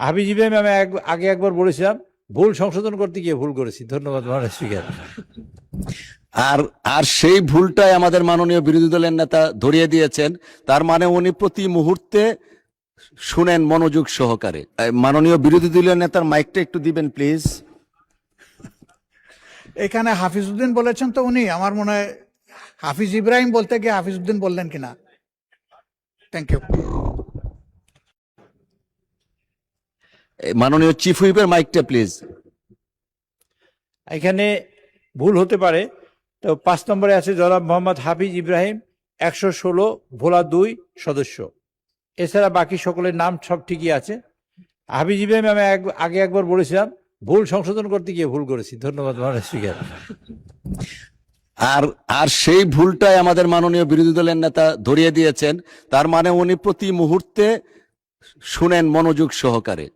হাফিজ ইব্রাহিম আমি আগে একবার বলেছিলাম, ভুল সংশোধন করতে গিয়ে ভুল করেছি। ধন্যবাদ মহারাজ স্পিকার। আর আর সেই ভুলটাই আমাদের মাননীয় বিরোধী দলের নেতা ধরিয়ে দিয়েছেন। তার মানে উনি প্রতি মুহূর্তে শুনেন মনোযোগ সহকারে। মাননীয় বিরোধী দলীয় নেতার মাইকটা একটু দিবেন প্লিজ। এখানে হাফিজউদ্দিন বলেছেন তো উনি, আমার মনে হয় হাফিজ ইব্রাহিম বলতে গিয়ে হাফিজউদ্দিন বললেন কিনা। Thank you. মাননীয় চিফ হুইপের মাইকটা প্লিজ। এখানে ভুল হতে পারে। তো 5 নম্বরে আছে জনাব মোহাম্মদ হাফিজ ইব্রাহিম, 116 ভোলা 2 সদস্য। এছাড়া বাকি সকলের নাম সব ঠিকই আছে। হাফিজ ইব্রাহিম আমি আগে একবার বলেছিলাম, ভুল সংশোধন করতে গিয়ে ভুল করেছি। ধন্যবাদ মহারাজ স্পিকার। আর আর সেই ভুলটাই আমাদের মাননীয় বিরোধী দলের নেতা ধরিয়ে দিয়েছেন। তার মানে উনি প্রতি মুহূর্তে শুনেন মনোযোগ সহকারে।